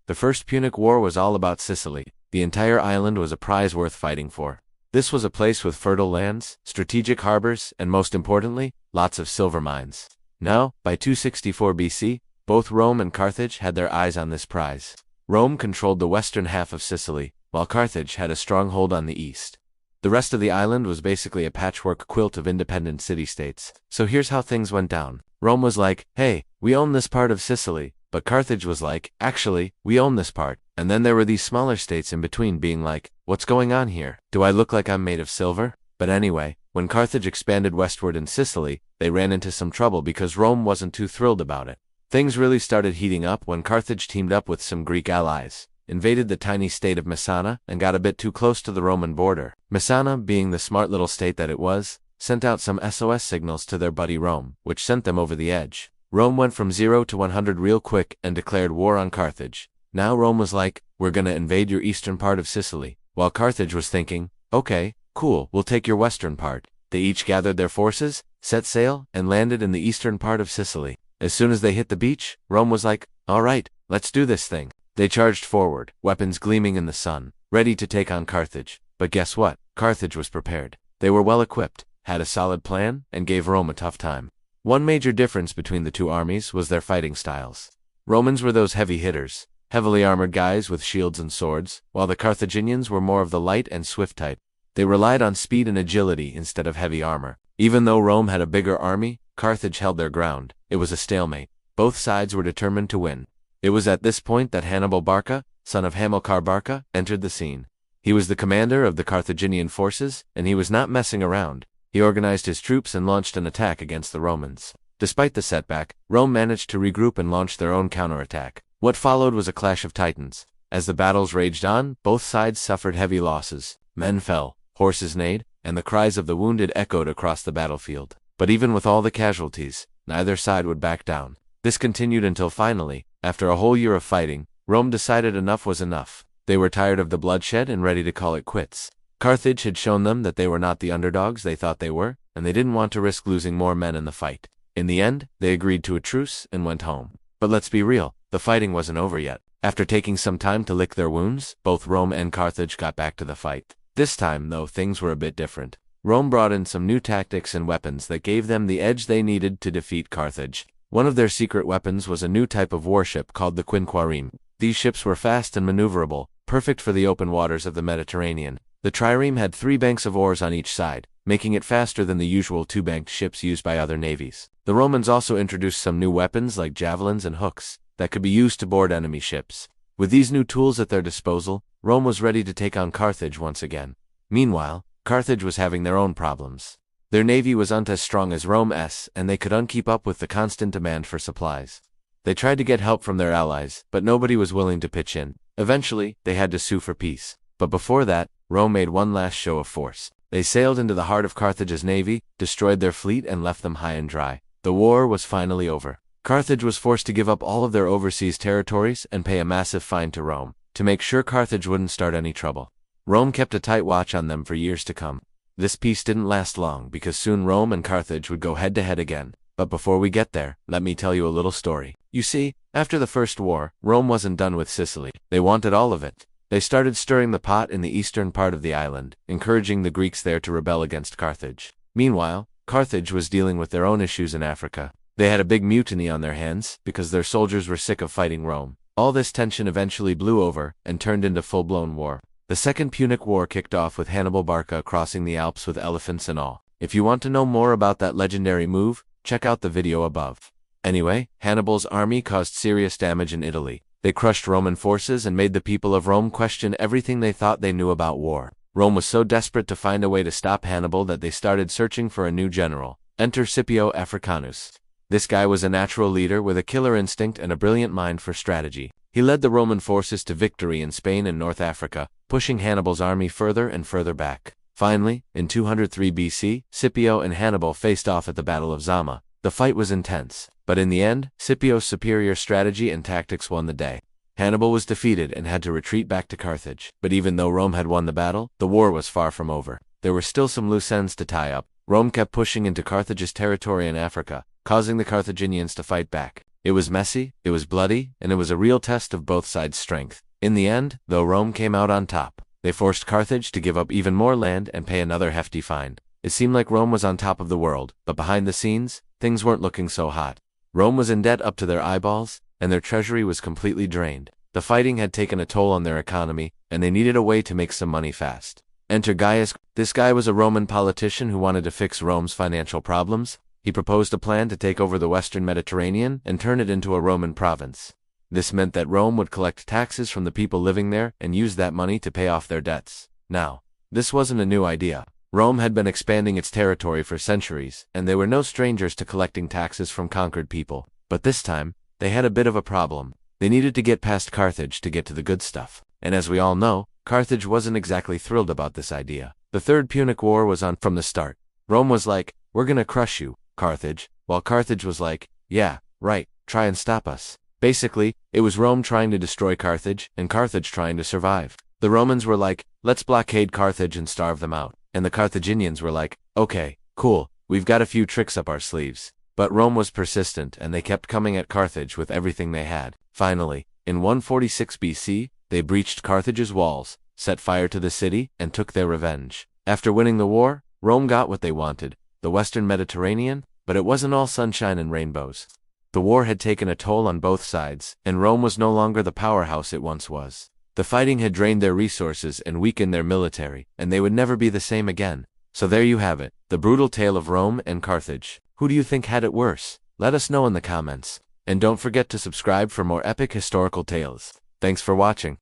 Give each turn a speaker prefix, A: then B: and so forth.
A: The First Punic War was all about Sicily. The entire island was a prize worth fighting for. This was a place with fertile lands, strategic harbors, and most importantly, lots of silver mines. Now, by 264 BC, both Rome and Carthage had their eyes on this prize. Rome controlled the western half of Sicily, while Carthage had a stronghold on the east. The rest of the island was basically a patchwork quilt of independent city-states. So here's how things went down. Rome was like, hey, we own this part of Sicily, but Carthage was like, actually, we own this part. And then there were these smaller states in between being like, what's going on here? Do I look like I'm made of silver? But anyway, when Carthage expanded westward in Sicily, they ran into some trouble because Rome wasn't too thrilled about it. Things really started heating up when Carthage teamed up with some Greek allies, invaded the tiny state of Messana, and got a bit too close to the Roman border. Messana, being the smart little state that it was, sent out some SOS signals to their buddy Rome, which sent them over the edge. Rome went from 0 to 100 real quick and declared war on Carthage. Now Rome was like, we're gonna invade your eastern part of Sicily, while Carthage was thinking, okay, cool, we'll take your western part. They each gathered their forces, set sail, and landed in the eastern part of Sicily. As soon as they hit the beach, Rome was like, alright, let's do this thing. They charged forward, weapons gleaming in the sun, ready to take on Carthage. But guess what? Carthage was prepared. They were well equipped, had a solid plan, and gave Rome a tough time. One major difference between the two armies was their fighting styles. Romans were those heavy hitters, heavily armored guys with shields and swords, while the Carthaginians were more of the light and swift type. They relied on speed and agility instead of heavy armor. Even though Rome had a bigger army, Carthage held their ground. It was a stalemate. Both sides were determined to win. It was at this point that Hannibal Barca, son of Hamilcar Barca, entered the scene. He was the commander of the Carthaginian forces, and he was not messing around. He organized his troops and launched an attack against the Romans. Despite the setback, Rome managed to regroup and launch their own counterattack. What followed was a clash of titans. As the battles raged on, both sides suffered heavy losses. Men fell, horses neighed, and the cries of the wounded echoed across the battlefield. But even with all the casualties, neither side would back down. This continued until finally, after a whole year of fighting, Rome decided enough was enough. They were tired of the bloodshed and ready to call it quits. Carthage had shown them that they were not the underdogs they thought they were, and they didn't want to risk losing more men in the fight. In the end, they agreed to a truce and went home. But let's be real, the fighting wasn't over yet. After taking some time to lick their wounds, both Rome and Carthage got back to the fight. This time, though, things were a bit different. Rome brought in some new tactics and weapons that gave them the edge they needed to defeat Carthage. One of their secret weapons was a new type of warship called the quinquareme. These ships were fast and maneuverable, perfect for the open waters of the Mediterranean. The trireme had 3 banks of oars on each side, making it faster than the usual 2-banked ships used by other navies. The Romans also introduced some new weapons like javelins and hooks that could be used to board enemy ships. With these new tools at their disposal, Rome was ready to take on Carthage once again. Meanwhile, Carthage was having their own problems. Their navy wasn't as strong as Rome's, and they couldn't keep up with the constant demand for supplies. They tried to get help from their allies, but nobody was willing to pitch in. Eventually, they had to sue for peace. But before that, Rome made one last show of force. They sailed into the heart of Carthage's navy, destroyed their fleet, and left them high and dry. The war was finally over. Carthage was forced to give up all of their overseas territories and pay a massive fine to Rome, to make sure Carthage wouldn't start any trouble. Rome kept a tight watch on them for years to come. This peace didn't last long because soon Rome and Carthage would go head-to-head again. But before we get there, let me tell you a little story. You see, after the First War, Rome wasn't done with Sicily. They wanted all of it. They started stirring the pot in the eastern part of the island, encouraging the Greeks there to rebel against Carthage. Meanwhile, Carthage was dealing with their own issues in Africa. They had a big mutiny on their hands because their soldiers were sick of fighting Rome. All this tension eventually blew over and turned into full-blown war. The Second Punic War kicked off with Hannibal Barca crossing the Alps with elephants and all. If you want to know more about that legendary move, check out the video above. Anyway, Hannibal's army caused serious damage in Italy. They crushed Roman forces and made the people of Rome question everything they thought they knew about war. Rome was so desperate to find a way to stop Hannibal that they started searching for a new general. Enter Scipio Africanus. This guy was a natural leader with a killer instinct and a brilliant mind for strategy. He led the Roman forces to victory in Spain and North Africa, pushing Hannibal's army further and further back. Finally, in 203 BC, Scipio and Hannibal faced off at the Battle of Zama. The fight was intense, but in the end, Scipio's superior strategy and tactics won the day. Hannibal was defeated and had to retreat back to Carthage. But even though Rome had won the battle, the war was far from over. There were still some loose ends to tie up. Rome kept pushing into Carthage's territory in Africa, causing the Carthaginians to fight back. It was messy, it was bloody, and it was a real test of both sides' strength. In the end, though, Rome came out on top. They forced Carthage to give up even more land and pay another hefty fine. It seemed like Rome was on top of the world, but behind the scenes, things weren't looking so hot. Rome was in debt up to their eyeballs, and their treasury was completely drained. The fighting had taken a toll on their economy, and they needed a way to make some money fast. Enter Gaius. This guy was a Roman politician who wanted to fix Rome's financial problems. He proposed a plan to take over the western Mediterranean and turn it into a Roman province. This meant that Rome would collect taxes from the people living there and use that money to pay off their debts. Now, this wasn't a new idea. Rome had been expanding its territory for centuries, and they were no strangers to collecting taxes from conquered people. But this time, they had a bit of a problem. They needed to get past Carthage to get to the good stuff. And as we all know, Carthage wasn't exactly thrilled about this idea. The Third Punic War was on from the start. Rome was like, "We're gonna crush you, Carthage," while Carthage was like, "Yeah, right, try and stop us." Basically, it was Rome trying to destroy Carthage, and Carthage trying to survive. The Romans were like, "Let's blockade Carthage and starve them out." And the Carthaginians were like, "Okay, cool, we've got a few tricks up our sleeves." But Rome was persistent, and they kept coming at Carthage with everything they had. Finally, in 146 BC, they breached Carthage's walls, set fire to the city, and took their revenge. After winning the war, Rome got what they wanted, the western Mediterranean, but it wasn't all sunshine and rainbows. The war had taken a toll on both sides, and Rome was no longer the powerhouse it once was. The fighting had drained their resources and weakened their military, and they would never be the same again. So there you have it, the brutal tale of Rome and Carthage. Who do you think had it worse? Let us know in the comments. And don't forget to subscribe for more epic historical tales. Thanks for watching.